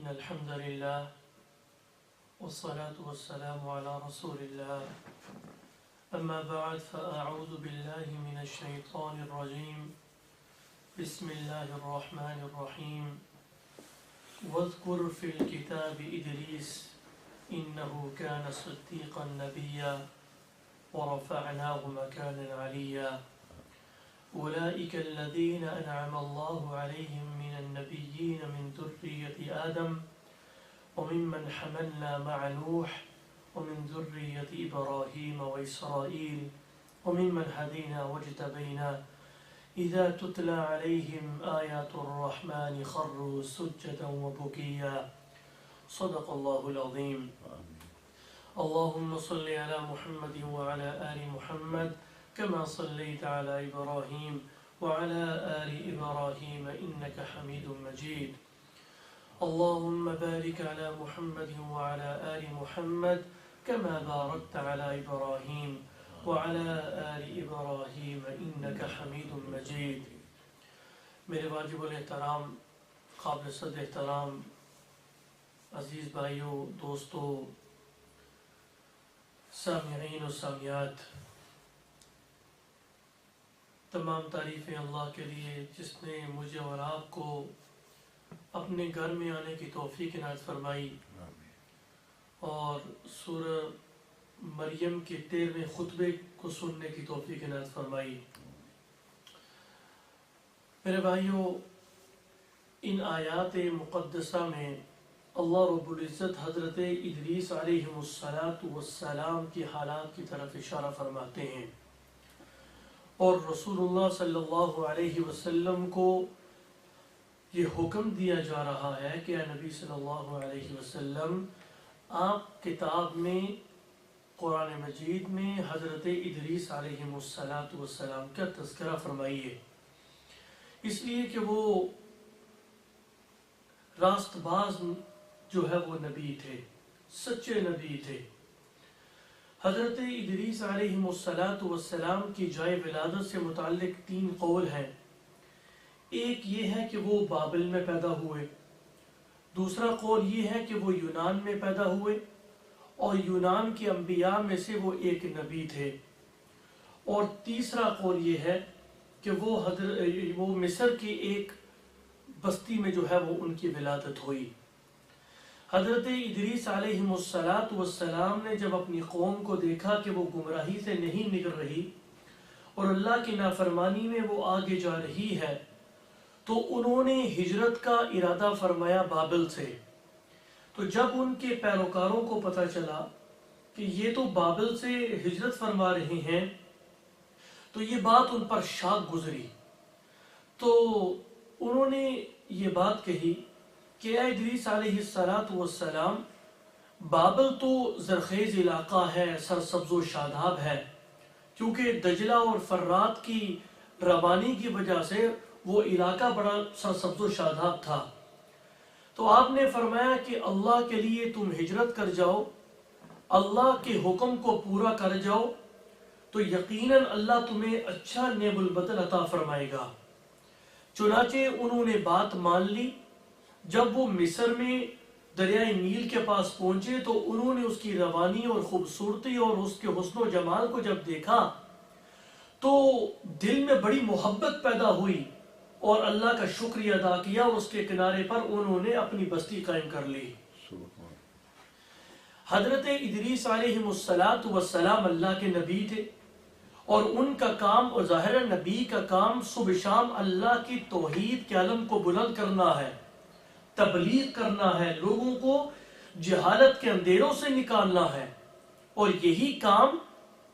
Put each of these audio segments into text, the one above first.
إن الحمد لله والصلاة والسلام على رسول الله أما بعد فأعوذ بالله من الشيطان الرجيم بسم الله الرحمن الرحيم واذكر في الكتاب إدريس إنه كان صديقا نبيا ورفعناه مكانا عليا أولئك الذين أنعم الله عليهم من النبيين من ذرية آدم وممن حملنا مع نوح ومن ذرية إبراهيم وإسرائيل وممن هدينا واجتبينا إذا تتلى عليهم آيات الرحمن خروا سجدا وبكيا صدق الله العظيم. اللهم صل على محمد وعلى آل محمد كما صليت على إبراهيم وعلى آل إبراهيم إنك حميد مجيد. اللهم بارك على محمد وعلى آل محمد كما باركت على إبراهيم وعلى آل إبراهيم إنك حميد مجيد. میرے واجب الاحترام قابل صد احترام عزیز بھائیوں، دوستوں، سامعین و سامعات، تمام تعریفیں اللہ کے لیے جس نے مجھے اور آپ کو اپنے گھر میں آنے کی توفیق عنایت فرمائی اور سورہ مریم کے 13ویں خطبے کو سننے کی توفیق عنایت فرمائی. میرے بھائیوں، ان آیات مقدسہ میں اللہ رب العزت حضرت ادریس علیہ السلام کی حالات کی طرف اشارہ فرماتے ہیں اور رسول اللہ صلی اللہ علیہ وسلم کو یہ حکم دیا جا رہا ہے کہ اے نبی صلی اللہ علیہ وسلم، آپ کتاب میں قرآن مجید میں حضرت ادریس علیہ السلام کا تذکرہ فرمائیے، اس لیے کہ وہ راست باز جو ہے وہ نبی تھے، سچے نبی تھے. حضرت ادریس علیہ السلام کی جائے ولادت سے متعلق 3 قول ہیں. ایک یہ ہے کہ وہ بابل میں پیدا ہوئے، دوسرا قول یہ ہے کہ وہ یونان میں پیدا ہوئے اور یونان کے انبیاء میں سے وہ ایک نبی تھے، اور تیسرا قول یہ ہے کہ وہ مصر کی ایک بستی میں جو ہے وہ ان کی ولادت ہوئی. حضرت ادریس علیہ السلام نے جب اپنی قوم کو دیکھا کہ وہ گمراہی سے نہیں نکل رہی اور اللہ کی نافرمانی میں وہ آگے جا رہی ہے، تو انہوں نے ہجرت کا ارادہ فرمایا بابل سے. تو جب ان کے پیروکاروں کو پتہ چلا کہ یہ تو بابل سے ہجرت فرما رہے ہیں تو یہ بات ان پر شاک گزری. تو انہوں نے یہ بات کہی کہ اے ادریس علیہ السلام، بابل تو زرخیز علاقہ ہے، سرسبز و شاداب ہے، کیونکہ دجلہ اور فرات کی روانی کی وجہ سے وہ علاقہ بڑا سرسبز و شاداب تھا. تو آپ نے فرمایا کہ اللہ کے لیے تم ہجرت کر جاؤ، اللہ کے حکم کو پورا کر جاؤ، تو یقیناً اللہ تمہیں اچھا نیب البدل عطا فرمائے گا. چنانچہ انہوں نے بات مان لی. جب وہ مصر میں دریائے نیل کے پاس پہنچے تو انہوں نے اس کی روانی اور خوبصورتی اور اس کے حسن و جمال کو جب دیکھا تو دل میں بڑی محبت پیدا ہوئی اور اللہ کا شکریہ ادا کیا اور اس کے کنارے پر انہوں نے اپنی بستی قائم کر لی. حضرت ادریس علیہ السلام اللہ کے نبی تھے اور ان کا کام، اور ظاہر نبی کا کام صبح شام اللہ کی توحید کے علم کو بلند کرنا ہے، تبلیغ کرنا ہے، لوگوں کو جہالت کے اندھیروں سے نکالنا ہے. اور یہی کام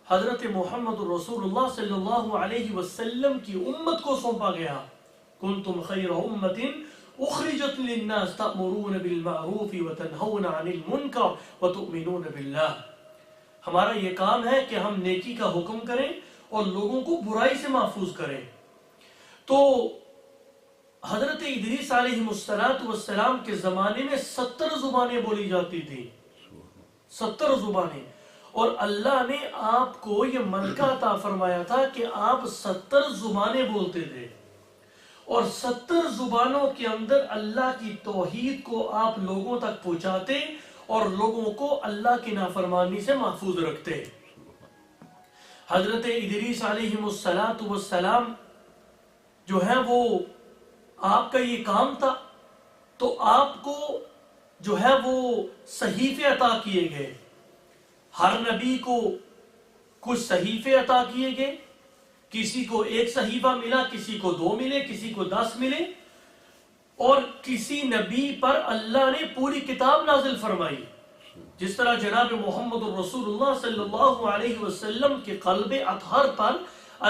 حضرت محمد رسول اللہ صلی اللہ علیہ وسلم کی امت کو سونپا گیا. کنتم خیر امت اخرجت للناس تأمرون بالمعروف وتنہون عن المنکر وتؤمنون باللہ. ہمارا یہ کام ہے کہ ہم نیکی کا حکم کریں اور لوگوں کو برائی سے محفوظ کریں. تو حضرت ادریس علیہ السلام کے زمانے میں 70 زبانیں بولی جاتی تھی، 70 زبانیں، اور اللہ نے آپ کو یہ ملکہ عطا فرمایا تھا کہ آپ 70 زبانیں بولتے تھے. اور 70 زبانوں کے اندر اللہ کی توحید کو آپ لوگوں تک پہنچاتے اور لوگوں کو اللہ کی نافرمانی سے محفوظ رکھتے۔ حضرت ادریس علیہ السلام جو ہے وہ آپ کا یہ کام تھا، تو آپ کو جو ہے وہ صحیفے عطا کیے گئے۔ ہر نبی کو کچھ صحیفے عطا کیے گئے، کسی کو 1 صحیفہ ملا، کسی کو 2 ملے، کسی کو 10 ملے، اور کسی نبی پر اللہ نے پوری کتاب نازل فرمائی۔ جس طرح جناب محمد الرسول اللہ صلی اللہ علیہ وسلم کے قلب اطہر پر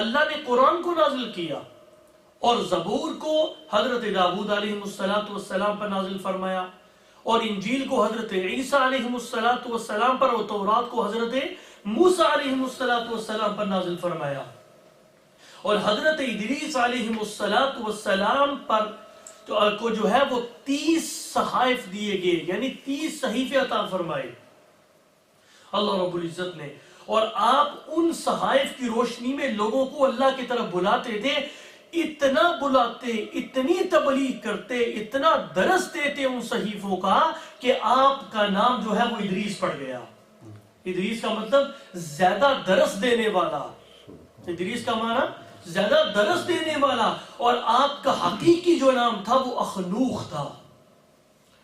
اللہ نے قرآن کو نازل کیا، اور زبور کو حضرت داؤد علیہ السلام پر نازل فرمایا، اور انجیل کو حضرت عیسیٰ علیہ السلام پر، اور تورات کو حضرت موسیٰ علیہ السلام پر نازل فرمایا، اور حضرت ادریس علیہ السلام پر کو جو ہے وہ 30 صحائف دیے گئے، یعنی 30 صحیفے عطا فرمائے اللہ رب العزت نے، اور آپ ان صحائف کی روشنی میں لوگوں کو اللہ کی طرف بلاتے تھے، اتنا بلاتے، اتنی تبلیغ کرتے، اتنا درس دیتے ان صحیفوں کا کہ آپ کا نام جو ہے وہ ادریس پڑ گیا۔ ادریس کا مطلب زیادہ درس دینے والا، ادریس کا معنی زیادہ درس دینے والا، اور آپ کا حقیقی جو نام تھا وہ اخنوخ تھا۔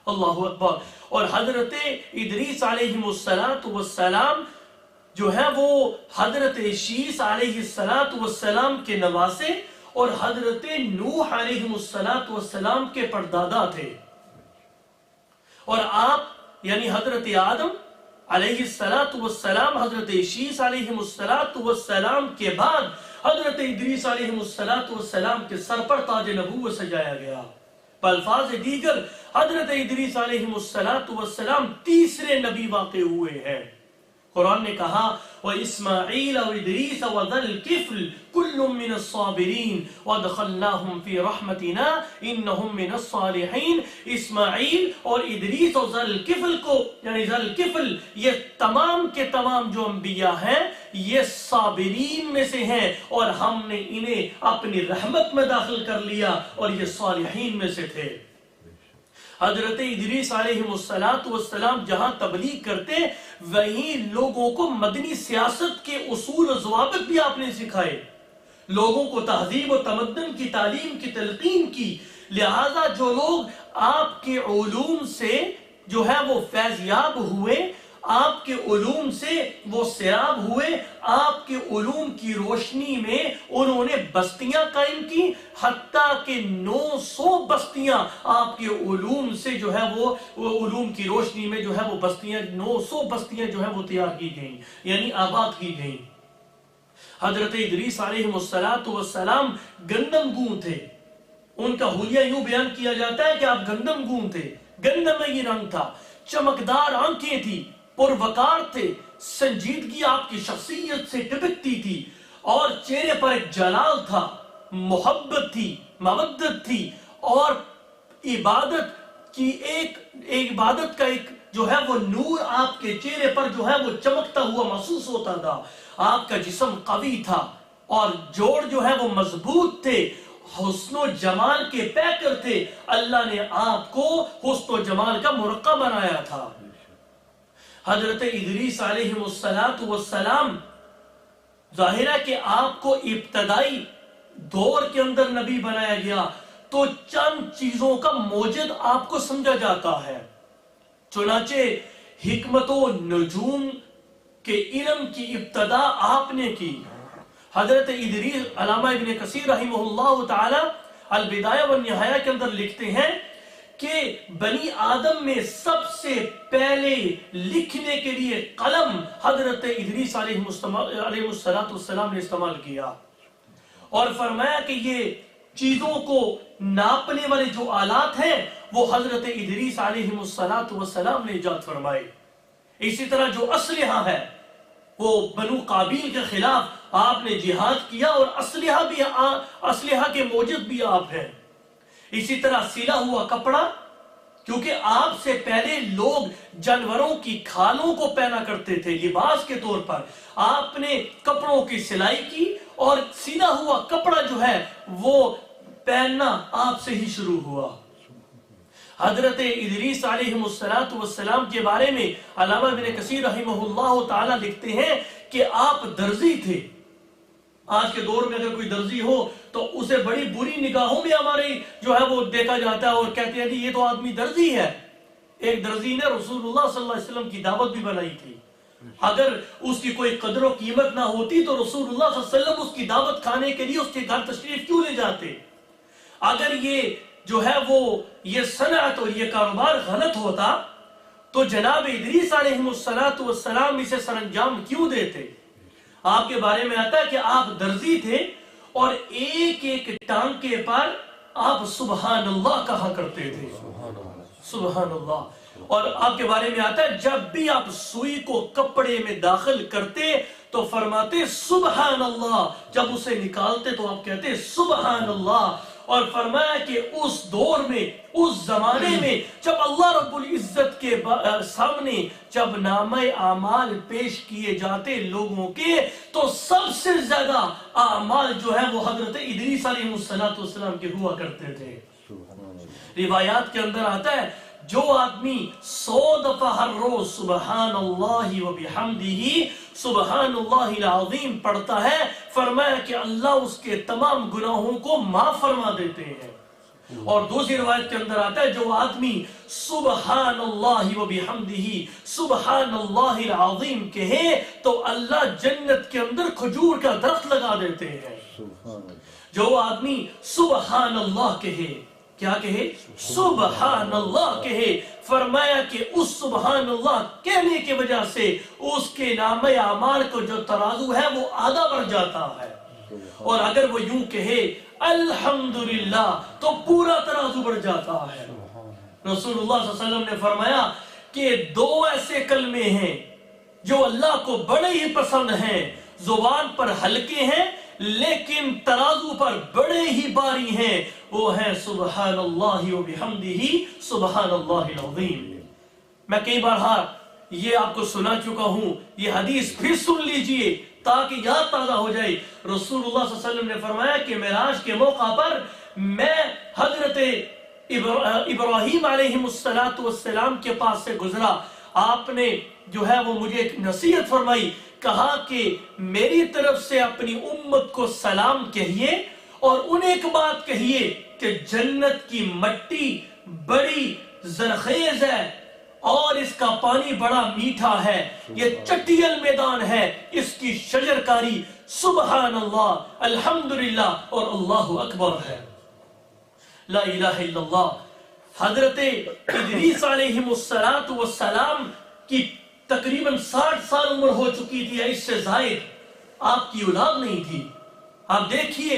اللہ اکبر۔ اور حضرت ادریس علیہ السلام جو ہے وہ حضرت شیس علیہ السلام کے نواسے اور حضرت نوح علیہ السلام کے پردادا تھے، اور آپ یعنی حضرت آدم علیہ السلام حضرت شیس علیہ السلام کے بعد حضرت ادریس علیہ السلام کے سر پر تاج نبوت سجایا گیا۔ بالفاظ دیگر حضرت ادریس علیہ السلام تیسرے نبی واقع ہوئے ہیں۔ قرآن نے کہا وَإِسْمَاعِيلَ وَإِدْرِيسَ وَذَا الْكِفْلِ كُلٌّ مِّنَ الصَّابِرِينَ وَأَدْخَلْنَاهُمْ فِي رَحْمَتِنَا إِنَّهُمْ مِنَ الصَّالِحِينَ۔ اسماعیل اور ادریس اور ذا الکفل کو، یعنی ذا الکفل، یہ تمام کے تمام جو انبیاء ہیں یہ صابرین میں سے ہیں، اور ہم نے انہیں اپنی رحمت میں داخل کر لیا، اور یہ صالحین میں سے تھے۔ حضرت ادریس علیہ السلام جہاں تبلیغ کرتے، وہیں لوگوں کو مدنی سیاست کے اصول و ضوابط بھی آپ نے سکھائے، لوگوں کو تہذیب و تمدن کی تعلیم کی تلقین کی۔ لہذا جو لوگ آپ کے علوم سے جو ہے وہ فیضیاب ہوئے، آپ کے علوم سے وہ سیراب ہوئے، آپ کے علوم کی روشنی میں انہوں نے بستیاں قائم کی، حتیٰ کہ 900 بستیاں آپ کے علوم سے جو ہے وہ علوم کی روشنی میں جو ہے وہ بستیاں 900 بستیاں جو ہے وہ تیار کی گئیں، یعنی آباد کی گئیں۔ حضرت ادریس علیہ السلام گندم گوں تھے، ان کا حلیہ یوں بیان کیا جاتا ہے کہ آپ گندم گوں تھے، گندم میں یہ رنگ تھا، چمکدار آنکھیں تھی، پروقار تھے، سنجیدگی آپ کی شخصیت سے ٹپکتی تھی، اور چہرے پر ایک جلال تھا، محبت تھی، مودت تھی، اور عبادت کا ایک جو ہے وہ نور آپ کے چہرے پر جو ہے وہ چمکتا ہوا محسوس ہوتا تھا۔ آپ کا جسم قوی تھا، اور جوڑ جو ہے وہ مضبوط تھے، حسن و جمال کے پیکر تھے۔ اللہ نے آپ کو حسن و جمال کا مرقع بنایا تھا۔ حضرت ادریس علیہ السلام ظاہر ہے کہ آپ کو ابتدائی دور کے اندر نبی بنایا گیا، تو چند چیزوں کا موجد آپ کو سمجھا جاتا ہے۔ چنانچہ حکمت و نجوم کے علم کی ابتدا آپ نے کی۔ حضرت ادریس، علامہ ابن کثیر رحمہ اللہ تعالی البدایہ والنہایہ کے اندر لکھتے ہیں کہ بنی آدم میں سب سے پہلے لکھنے کے لیے قلم حضرت ادریس علیہ السلام نے استعمال کیا، اور فرمایا کہ یہ چیزوں کو ناپنے والے جو آلات ہیں وہ حضرت ادریس علیہ السلام نے ایجاد فرمائے۔ اسی طرح جو اسلحہ ہے وہ بنو قابیل کے خلاف آپ نے جہاد کیا، اور اسلحہ کے موجد بھی آپ ہیں۔ اسی طرح سلا ہوا کپڑا، کیونکہ آپ سے پہلے لوگ جانوروں کی کھالوں کو پہنا کرتے تھے لباس کے طور پر، آپ نے کپڑوں کی سلائی کی، اور سلا ہوا کپڑا جو ہے وہ پہننا آپ سے ہی شروع ہوا۔ حضرت ادریس علیہ السلام کے بارے میں علامہ ابن کثیر رحمہ اللہ تعالی لکھتے ہیں کہ آپ درزی تھے۔ آج کے دور میں اگر کوئی درزی ہو تو اسے بڑی بری نگاہوں میں ہمارے جو ہے وہ دیکھا جاتا ہے، اور کہتے ہیں کہ یہ تو آدمی درزی ہے۔ ایک درزی نے رسول اللہ صلی اللہ علیہ وسلم کی دعوت بھی بنائی تھی، اگر اس کی کوئی قدر و قیمت نہ ہوتی تو رسول اللہ صلی اللہ علیہ وسلم اس کی دعوت کھانے کے لیے اس کے گھر تشریف کیوں لے جاتے؟ اگر یہ جو ہے وہ یہ صنعت اور یہ کاروبار غلط ہوتا تو جناب ادریس علیہ السلام اسے سر انجام کیوں دیتے؟ آپ کے بارے میں آتا ہے کہ آپ درزی تھے اور ایک ایک ٹانکے پر آپ سبحان اللہ کہا کرتے تھے، سبحان اللہ۔ اور آپ کے بارے میں آتا ہے جب بھی آپ سوئی کو کپڑے میں داخل کرتے تو فرماتے سبحان اللہ، جب اسے نکالتے تو آپ کہتے سبحان اللہ۔ اور فرمایا کہ اس دور میں، اس زمانے میں جب اللہ رب العزت کے سامنے جب نامہ اعمال پیش کیے جاتے لوگوں کے تو سب سے زیادہ اعمال جو ہے وہ حضرت ادریس علیہ السلام کے ہوا کرتے تھے۔ روایات کے اندر آتا ہے جو آدمی 100 دفعہ ہر روز سبحان اللہ و بحمدہ سبحان اللہ العظیم پڑھتا ہے، فرمایا کہ اللہ اس کے تمام گناہوں کو معاف فرما دیتے ہیں۔ اور دوسری روایت کے اندر آتا ہے جو آدمی سبحان اللہ و بحمدہ سبحان اللہ العظیم کہے تو اللہ جنت کے اندر کھجور کا درخت لگا دیتے ہیں۔ جو آدمی سبحان اللہ کہے، کیا کہے؟ سبحان اللہ کہے، فرمایا کہ اس سبحان اللہ کہنے کی وجہ سے اس کے نامہ اعمال کو جو ترازو ہے وہ آدھا بڑھ جاتا ہے، اور اگر وہ یوں کہے الحمدللہ تو پورا ترازو بڑھ جاتا ہے۔ رسول اللہ صلی اللہ علیہ وسلم نے فرمایا کہ 2 ایسے کلمے ہیں جو اللہ کو بڑے ہی پسند ہیں، زبان پر ہلکے ہیں لیکن ترازو پر بڑے ہی باری ہیں، وہ ہے سبحان اللہ و بحمدہ سبحان اللہ العظیم۔ میں کئی بار یہ آپ کو سنا چکا ہوں، یہ حدیث پھر سن لیجئے تاکہ یاد تازہ ہو جائے۔ رسول اللہ صلی اللہ علیہ وسلم نے فرمایا کہ معراج کے موقع پر میں حضرت ابراہیم علیہ السلام کے پاس سے گزرا، آپ نے جو ہے وہ مجھے ایک نصیحت فرمائی، کہا کہ میری طرف سے اپنی امت کو سلام کہیے اور انہیں ایک بات کہیے کہ جنت کی مٹی بڑی زرخیز ہے اور اس کا پانی بڑا میٹھا ہے، یہ چٹیل میدان ہے، اس کی شجرکاری سبحان اللہ الحمدللہ اور اللہ اکبر ہے، لا الہ الا اللہ۔ حضرت ادریس علیہ السلام کی تقریباً 60 سال عمر ہو چکی تھی، اس سے زائد آپ کی اولاد نہیں تھی۔ آپ دیکھیے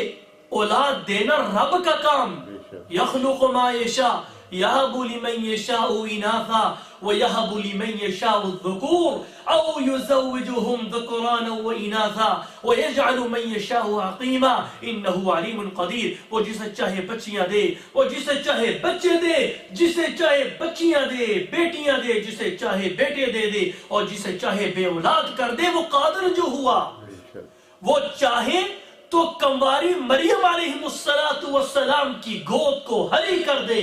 اولاد دینا رب کا کام، یخلق ما یشاء یہب لمن یشاء اناثا ویہب لمن یشاء الذکور او یزوجہم ذکرانا واناثا ویجعل من یشاء عقیما انہ علیم قدیر۔ وہ جسے چاہے بچیاں دے، وہ جسے چاہے بچے دے، جسے چاہے بچیاں دے، بیٹیاں دے، جسے چاہے بیٹے دے دے، اور جسے چاہے بے اولاد کر دے۔ وہ قادر جو ہوا، وہ چاہے تو کمواری مریم علیہ السلام کی گود کو ہری کر دے،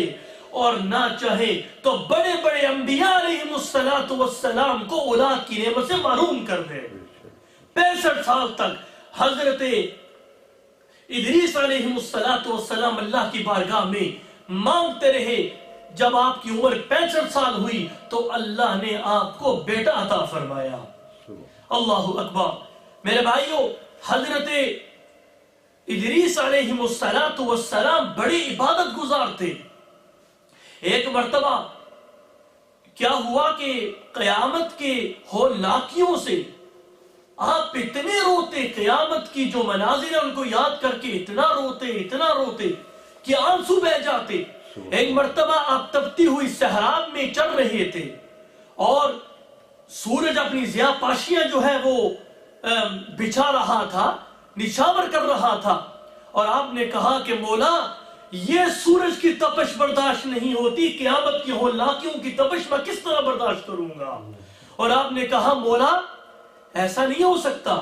اور نہ چاہے تو بڑے بڑے انبیاء علیہ السلام کو اولاد کی نعمت سے محروم کر دے۔ 65 سال تک حضرت ادریس علیہ السلام اللہ کی بارگاہ میں مانگتے رہے۔ جب آپ کی عمر 65 سال ہوئی تو اللہ نے آپ کو بیٹا عطا فرمایا۔ اللہ اکبر۔ میرے بھائیو، حضرت ادریس علیہ السلام بڑی عبادت گزار تھے۔ ایک مرتبہ کیا ہوا کہ قیامت کے ہولناکیوں سے آپ اتنے روتے، قیامت کی جو مناظر ان کو یاد کر کے اتنا روتے کہ آنسو بہہ جاتے۔ ایک مرتبہ آپ تپتی ہوئی صحرا میں چل رہے تھے اور سورج اپنی ضیاء پاشیاں جو ہے وہ بچھا رہا تھا، نچھاور کر رہا تھا، اور آپ نے کہا کہ مولا یہ سورج کی تپش برداشت نہیں ہوتی، قیامت کی ہولناکیوں کی تپش میں کس طرح برداشت کروں گا؟ اور آپ نے کہا مولا ایسا نہیں ہو سکتا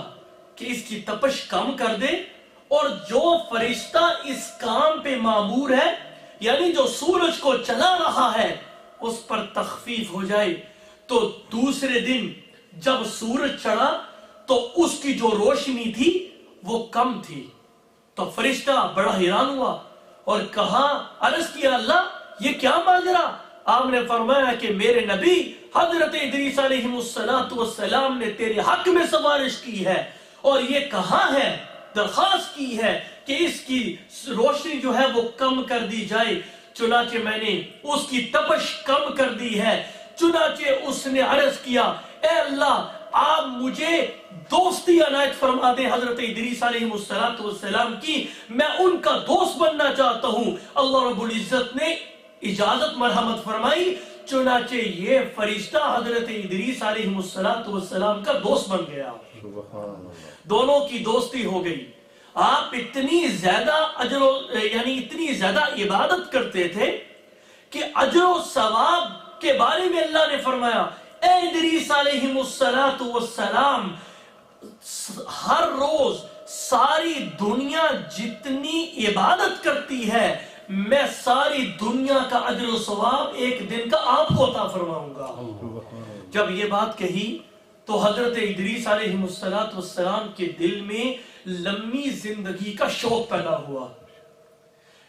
کہ اس کی تپش کم کر دے اور جو فرشتہ اس کام پہ مامور ہے یعنی جو سورج کو چلا رہا ہے اس پر تخفیف ہو جائے تو دوسرے دن جب سورج چڑھا تو اس کی جو روشنی تھی وہ کم تھی. تو فرشتہ بڑا حیران ہوا اور کہا عرض کیا اللہ یہ کیا ماجرا؟ آپ نے فرمایا کہ میرے نبی حضرت ادریس علیہ السلام نے تیرے حق میں سفارش کی ہے اور یہ کہا ہے درخواست کی ہے کہ اس کی روشنی جو ہے وہ کم کر دی جائے. چنانچہ میں نے اس کی تپش کم کر دی ہے. چنانچہ اس نے عرض کیا اے اللہ آپ مجھے دوستی عنایت فرما دیں حضرت ادریس علیہ السلام کی، میں ان کا دوست بننا چاہتا ہوں. اللہ رب العزت نے اجازت مرحمت فرمائی. چنانچہ یہ فرشتہ حضرت ادریس علیہ السلام کا دوست بن گیا. دونوں کی دوستی ہو گئی. آپ اتنی زیادہ اجر یعنی اتنی زیادہ عبادت کرتے تھے کہ اجر و ثواب کے بارے میں اللہ نے فرمایا اے ادریس علیہ السلام ہر روز ساری دنیا جتنی عبادت کرتی ہے میں ساری دنیا کا اجر و ثواب ایک دن کا آپ کو عطا فرماؤں گا. جب یہ بات کہی تو حضرت ادریس علیہ السلام کے دل میں لمبی زندگی کا شوق پیدا ہوا.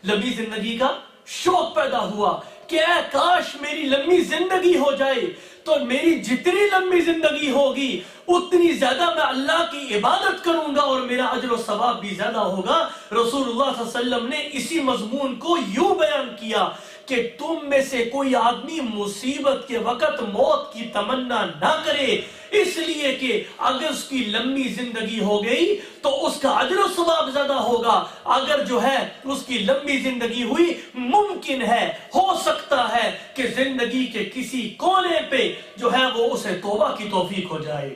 لمبی زندگی کا شوق پیدا ہوا کہ اے کاش میری لمبی زندگی ہو جائے تو میری جتنی لمبی زندگی ہوگی اتنی زیادہ میں اللہ کی عبادت کروں گا اور میرا اجر و ثواب بھی زیادہ ہوگا. رسول اللہ صلی اللہ علیہ وسلم نے اسی مضمون کو یوں بیان کیا کہ تم میں سے کوئی آدمی مصیبت کے وقت موت کی تمنا نہ کرے، اس لیے کہ اگر اس کی لمبی زندگی ہو گئی تو اس کا اجر و ثواب زیادہ ہوگا. اگر جو ہے اس کی لمبی زندگی ہوئی ممکن ہے ہو سکتا ہے کہ زندگی کے کسی کونے پہ جو ہے وہ اسے توبہ کی توفیق ہو جائے.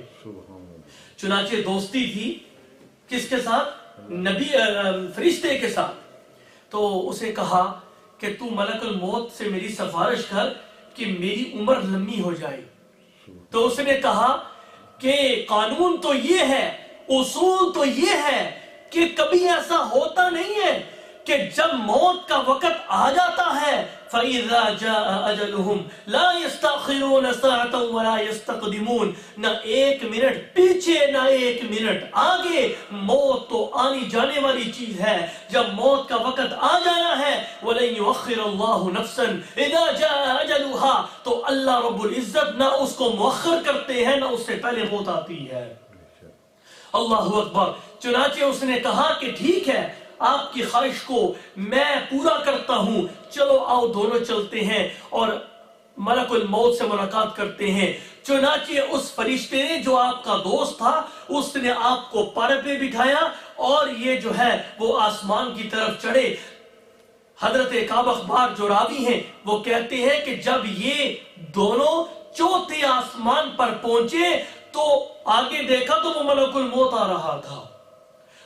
چنانچہ دوستی تھی کس کے ساتھ؟ نبی فرشتے کے ساتھ. تو اسے کہا کہ تو ملک الموت سے میری سفارش کر کہ میری عمر لمبی ہو جائے. تو اس نے کہا کہ قانون تو یہ ہے، اصول تو یہ ہے کہ کبھی ایسا ہوتا نہیں ہے کہ جب موت کا وقت آ جاتا ہے فَإِذَا جَاءَ أَجَلُهُمْ لَا يَسْتَأْخِرُونَ سَاعَةً وَلَا يَسْتَقْدِمُونَ. نہ ایک منٹ پیچھے نہ ایک منٹ آگے. موت تو آنی جانے والی چیز ہے. جب موت کا وقت آ جانا ہے وَلَن يُؤَخِّرَ اللَّهُ نَفْسًا إِذَا جَاءَ أَجَلُهَا، تو اللہ رب العزت نہ اس کو مؤخر کرتے ہیں نہ اس سے پہلے موت آتی ہے. اللہ اکبر. چنانچہ اس نے کہا کہ ٹھیک ہے آپ کی خواہش کو میں پورا کرتا ہوں، چلو آؤ دونوں چلتے ہیں اور ملک الموت سے ملاقات کرتے ہیں. چنانچہ اس فرشتے نے جو آپ کا دوست تھا اس نے آپ کو پر پہ بٹھایا اور یہ جو ہے وہ آسمان کی طرف چڑھے. حضرت کعب اخبار جو راوی ہیں وہ کہتے ہیں کہ جب یہ دونوں چوتھے آسمان پر پہنچے تو آگے دیکھا تو وہ ملک الموت آ رہا تھا.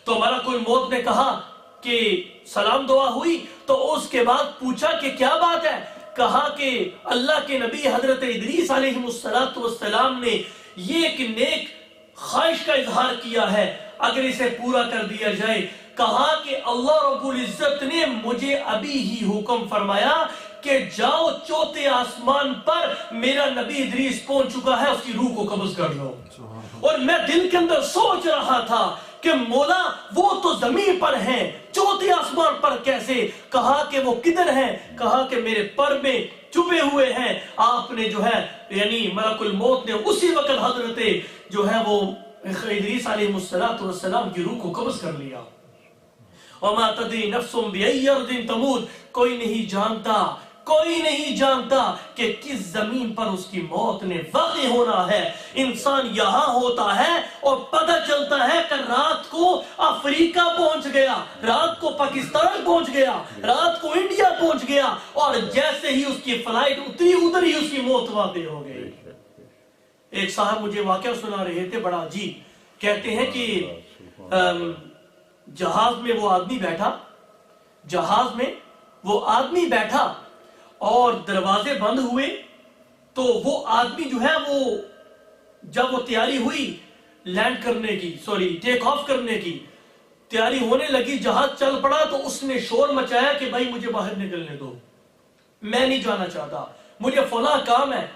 تو ملک الموت نے کہا کہ سلام دعا ہوئی تو اس کے بعد پوچھا کہ کیا بات ہے؟ کہا کہ اللہ کے نبی حضرت ادریس علیہ السلام نے یہ ایک نیک خواہش کا اظہار کیا ہے، اگر اسے پورا کر دیا جائے. کہا کہ اللہ رب العزت نے مجھے ابھی ہی حکم فرمایا کہ جاؤ چوتھے آسمان پر میرا نبی ادریس پہنچ چکا ہے، اس کی روح کو قبض کر لو. اور میں دل کے اندر سوچ رہا تھا کہ مولا وہ تو زمین پر ہیں، چوتھے آسمان پر کیسے؟ کہا کہ وہ کدھر ہیں؟ کہا کہ میرے پر میں چھپے ہوئے ہیں. آپ نے جو ہے یعنی ملک الموت نے اسی وقت حضرت جو ہے وہ ادریس علیہ السلام کی روح کو قبض کر لیا. وَمَا تَدْرِي نَفْسٌ بِأَيِّ أَرْضٍ تَمُوتُ. کوئی نہیں جانتا کہ کس زمین پر اس کی موت نے واقع ہونا ہے. انسان یہاں ہوتا ہے اور پتہ چلتا ہے کہ رات کو افریقہ پہنچ گیا، رات کو پاکستان پہنچ گیا، رات کو انڈیا پہنچ گیا اور جیسے ہی اس کی فلائٹ اتری ادھر ہی اس کی موت واقع ہو گئی. ایک صاحب مجھے واقعہ سنا رہے تھے بڑا عجیب. کہتے ہیں کہ جہاز میں وہ آدمی بیٹھا اور دروازے بند ہوئے تو وہ آدمی جو ہے وہ جب وہ تیاری ہوئی لینڈ کرنے کی ٹیک آف کرنے کی تیاری ہونے لگی، جہاز چل پڑا تو اس نے شور مچایا کہ بھائی مجھے باہر نکلنے دو، میں نہیں جانا چاہتا، مجھے فلاں کام ہے۔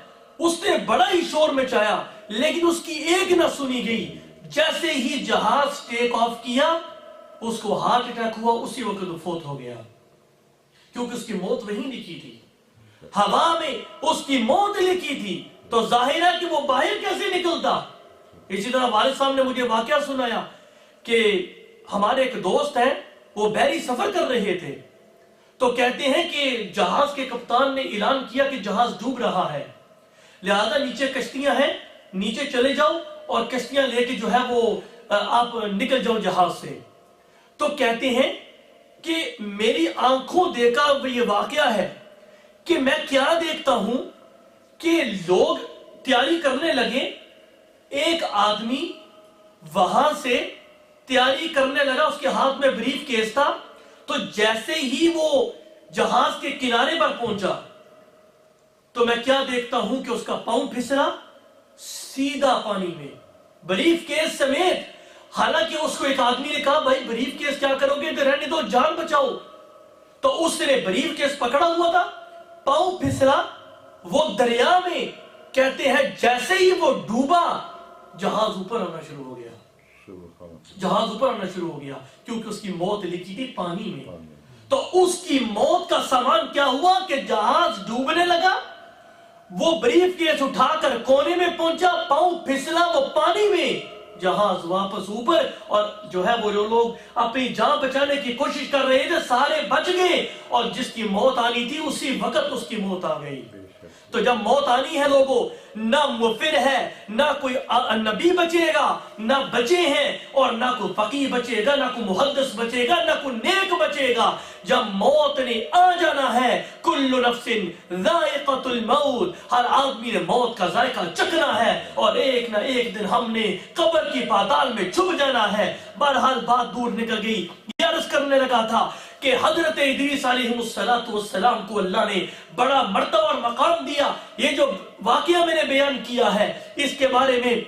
اس نے بڑا ہی شور مچایا لیکن اس کی ایک نہ سنی گئی۔ جیسے ہی جہاز ٹیک آف کیا اس کو ہارٹ اٹیک ہوا، اسی وقت وہ فوت ہو گیا، کیونکہ اس کی موت وہیں لکھی تھی، ہوا میں اس کی موت لکھی تھی، تو ظاہر ہے کہ وہ باہر کیسے نکلتا۔ اسی طرح والد صاحب نے مجھے واقعہ سنایا کہ ہمارے ایک دوست ہیں، وہ بحری سفر کر رہے تھے، تو کہتے ہیں کہ جہاز کے کپتان نے اعلان کیا کہ جہاز ڈوب رہا ہے، لہذا نیچے کشتیاں ہیں، نیچے چلے جاؤ اور کشتیاں لے کے جو ہے وہ آپ نکل جاؤ جہاز سے۔ تو کہتے ہیں کہ میری آنکھوں دیکھا یہ واقعہ ہے کہ میں کیا دیکھتا ہوں کہ لوگ تیاری کرنے لگے، ایک آدمی وہاں سے تیاری کرنے لگا، اس کے ہاتھ میں بریف کیس تھا، تو جیسے ہی وہ جہاز کے کنارے پر پہنچا تو میں کیا دیکھتا ہوں کہ اس کا پاؤں پھسلا سیدھا پانی میں، بریف کیس سمیت۔ حالانکہ اس کو ایک آدمی نے کہا بھائی بریف کیس کیا کرو گے، تو رہنے دو، جان بچاؤ، تو اس نے بریف کیس پکڑا ہوا تھا، پاؤں پھسلا، وہ دریا میں، کہتے ہیں جیسے ہی وہ ڈوبا جہاز اوپر آنا شروع ہو گیا، جہاز اوپر آنا شروع ہو گیا، کیونکہ اس کی موت لکھی تھی پانی میں۔ تو اس کی موت کا سامان کیا ہوا کہ جہاز ڈوبنے لگا، وہ بریف کیس اٹھا کر کونے میں پہنچا، پاؤں پھسلا وہ پانی میں، جہاز واپس اوپر، اور جو ہے وہ لوگ اپنی جان بچانے کی کوشش کر رہے تھے، سارے بچ گئے، اور جس کی موت آنی تھی اسی وقت اس کی موت آ گئی۔ تو جب موت آنی ہے لوگوں، نہ مغفر ہے، نہ کوئی نبی بچے گا، نہ بچے ہیں، اور نہ کوئی فقیہ بچے گا، نہ کوئی محدث بچے گا، نہ کوئی نیک بچے گا۔ جب موت نے آ جانا ہے، کل نفس ذائقۃ الموت، ہر آدمی نے موت کا ذائقہ چکھنا ہے، اور ایک نہ ایک دن ہم نے قبر کی پاتال میں چھپ جانا ہے۔ بہرحال بات دور نکل گئی، یہ عرض کرنے لگا تھا کہ حضرت ادریس علیہ السلام کو اللہ نے بڑا مرتبہ اور مقام دیا۔ یہ جو واقعہ میں نے بیان کیا ہے، اس کے بارے میں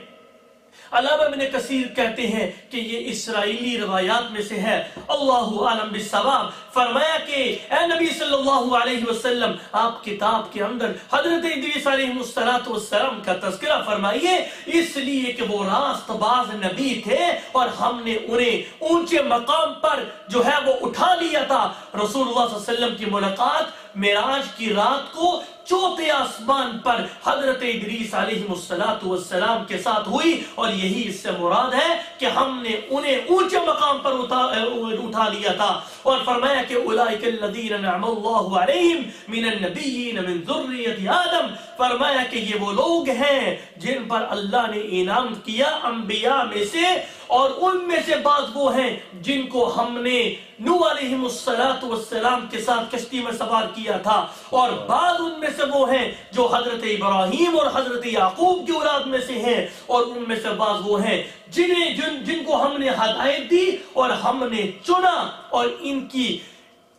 علامہ ابن کثیر کہتے ہیں کہ یہ اسرائیلی روایات میں سے ہے، اللہ عالم بالصواب۔ فرمایا کہ اے نبی صلی اللہ علیہ وسلم، آپ کتاب کے اندر حضرت ادریس علیہ السلام کا تذکرہ فرمائیے، اس لیے کہ وہ راست باز نبی تھے اور ہم نے انہیں اونچے مقام پر جو ہے وہ اٹھا لیا تھا۔ رسول اللہ صلی اللہ علیہ وسلم کی ملاقات معراج کی رات کو چوتھے آسمان پر حضرت ادریس علیہ السلام کے ساتھ ہوئی، اور یہی اس سے مراد ہے کہ ہم نے انہیں اونچے مقام پر اٹھا لیا تھا۔ اور فرمایا کہ اولئک الذین انعم اللہ علیہم من النبیین من ذریۃ آدم، فرمایا کہ یہ وہ لوگ ہیں جن پر اللہ نے انعام کیا انبیاء میں سے، اور ان میں سے بعض وہ ہیں جن کو ہم نے نوح علیہ السلام کے ساتھ کشتی میں سوار کیا تھا، اور بعض ان میں سے وہ ہیں جو حضرت ابراہیم اور حضرت یعقوب کی اولاد میں سے ہیں، اور ان میں سے بعض وہ ہیں جن کو ہم نے ہدایت دی اور ہم نے چنا۔ اور ان کی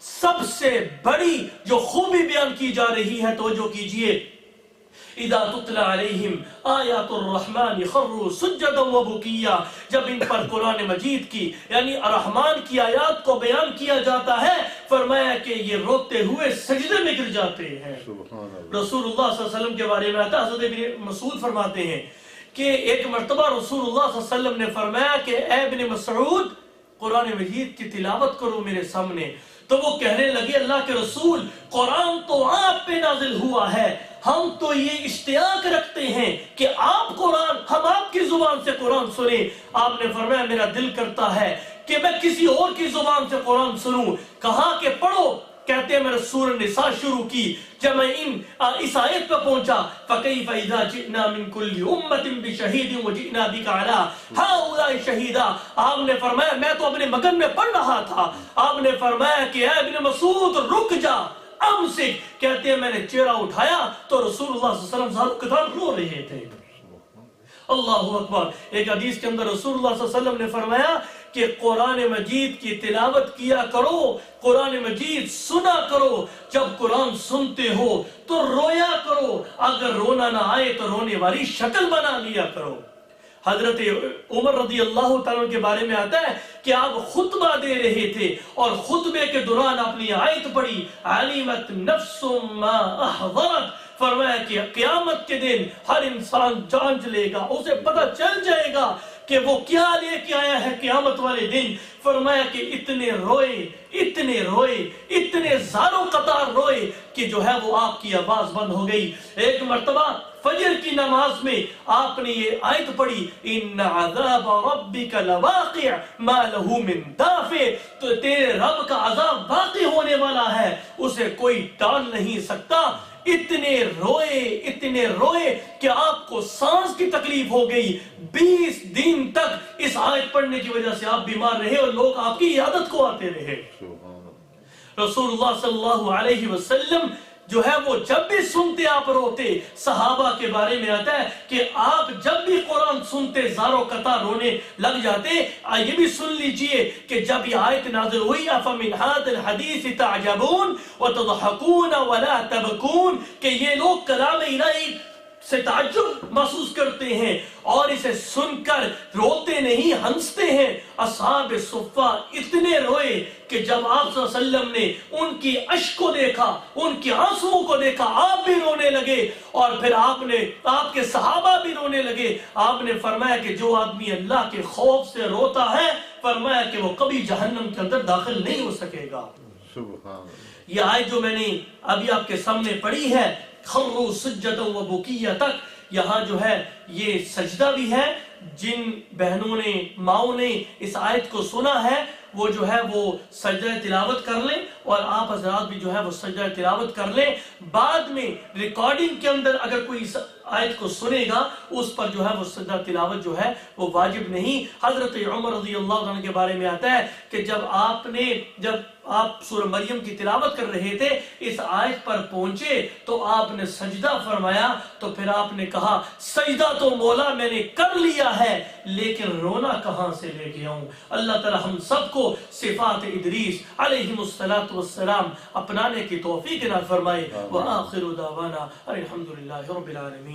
سب سے بڑی جو خوبی بیان کی جا رہی ہے، توجہ کیجئے، اذا تتلى عليهم آیات الرحمن خروا سجدا وبکیا، جب ان پر قرآن مجید کی یعنی الرحمن کی آیات کو بیان کیا جاتا ہے، فرمایا کہ یہ روتے ہوئے سجدے میں گر جاتے ہیں۔ رسول اللہ صلی اللہ علیہ وسلم کے بارے میں آتا ہے، حضرت ابن مسعود فرماتے ہیں کہ ایک مرتبہ رسول اللہ صلی اللہ علیہ وسلم نے فرمایا کہ اے ابن مسعود، قرآن مجید کی تلاوت کرو میرے سامنے۔ تو وہ کہنے لگے اللہ کے رسول، قرآن تو آپ پہ نازل ہوا ہے، ہم تو یہ اشتیاق رکھتے ہیں کہ آپ قرآن، ہم آپ کی زبان سے قرآن سنیں۔ آپ نے فرمایا میرا دل کرتا ہے کہ میں کسی اور کی زبان سے قرآن سنوں۔ کہا کہ پڑھو، کہتے ہیں میں نے سورہ نساء شروع کی، جب میں اس آیت پہ پہنچا فَكَيْفَ إِذَا جِئْنَا مِن كُلِّ أُمَّةٍ بِشَهِيدٍ وَجِئْنَا بِكَ عَلَىٰ هَٰؤُلَاءِ شَهِيدًا۔ آپ نے فرمایا میں تو اپنے مگن میں پڑھ رہا تھا، آپ نے فرمایا کہ اے ابن مسعود رک جا، امسک، کہتے ہیں میں نے چہرہ اٹھایا تو رسول اللہ صلی اللہ علیہ وسلم کے ساتھ رو رہے تھے۔ اللہ اکبر۔ ایک حدیث کے اندر رسول اللہ صلی اللہ علیہ وسلم نے فرمایا کہ قرآن مجید کی تلاوت کیا کرو، قرآن مجید سنا کرو، جب قرآن سنتے ہو تو رویا کرو، اگر رونا نہ آئے تو رونے والی شکل بنا لیا کرو۔ حضرت عمر رضی اللہ تعالیٰ کے بارے میں آتا ہے کہ آپ خطبہ دے رہے تھے اور خطبے کے دوران اپنی آیت پڑھی علمت نفس ما احضرت، فرمایا کہ قیامت کے دن ہر انسان جانچ لے گا، اسے پتہ چل جائے گا کہ وہ کیا لے کے آیا ہے قیامت والے دن۔ فرمایا کہ اتنے روئے اتنے زاروں قطار روئے کہ جو ہے وہ آپ کی آواز بند ہو گئی۔ ایک مرتبہ فجر کی نماز میں آپ نے یہ آیت پڑھی ان عذاب ربک لواقع ما له من دافع، تو تیرے رب کا عذاب واقع ہونے والا ہے، اسے کوئی ٹال نہیں سکتا۔ اتنے روئے کہ آپ کو سانس کی تکلیف ہو گئی۔ 20 دن تک اس آیت پڑھنے کی وجہ سے آپ بیمار رہے اور لوگ آپ کی عیادت کو آتے رہے۔ رسول اللہ صلی اللہ علیہ وسلم جو ہے وہ جب بھی سنتے آپ روتے۔ صحابہ کے بارے میں آتا ہے کہ آپ جب بھی قرآن سنتے زاروں قطار رونے لگ جاتے۔ یہ بھی سن لیجئے کہ جب یہ آیت نازل ہوئی افمن ھذا الحدیث تعجبون وتضحکون ولا تبکون، کہ یہ لوگ کلام الہی سے تعجب محسوس کرتے ہیں اور اسے سن کر روتے نہیں ہنستے ہیں۔ اصحاب صفہ اتنے روئے کہ جب آپ صلی اللہ علیہ وسلم نے ان کی اشک کو دیکھا، ان کی آنسوؤں کو دیکھا، آپ بھی رونے لگے اور پھر آپ کے صحابہ بھی رونے لگے۔ آپ نے فرمایا کہ جو آدمی اللہ کے خوف سے روتا ہے، فرمایا کہ وہ کبھی جہنم کے اندر داخل نہیں ہو سکے گا۔ سبحان اللہ۔ یہ آیت جو میں نے ابھی آپ کے سامنے پڑھی ہے خروا سجدا و بکیا تک، یہاں جو ہے یہ سجدہ بھی ہے۔ جن بہنوں نے ماؤں نے اس آیت کو سنا ہے وہ جو ہے وہ سجدہ تلاوت کر لیں، اور آپ حضرات بھی جو ہے وہ سجدہ تلاوت کر لیں۔ بعد میں ریکارڈنگ کے اندر اگر کوئی اس آیت کو سنے گا اس پر جو ہے وہ سجدہ تلاوت جو ہے وہ واجب نہیں۔ حضرت عمر رضی اللہ عنہ کے بارے میں آتا ہے کہ جب آپ سورہ مریم کی تلاوت کر رہے تھے، اس آیت پر پہنچے تو آپ نے سجدہ فرمایا، تو پھر آپ نے کہا سجدہ تو مولا میں نے کر لیا ہے لیکن رونا کہاں سے لے کے آؤں۔ اللہ تعالی ہم سب کو صفات ادریس علیہم السلام اپنانے کی توفیق عنایت فرمائے۔ وآخر دعوانا الحمدللہ رب العالمین۔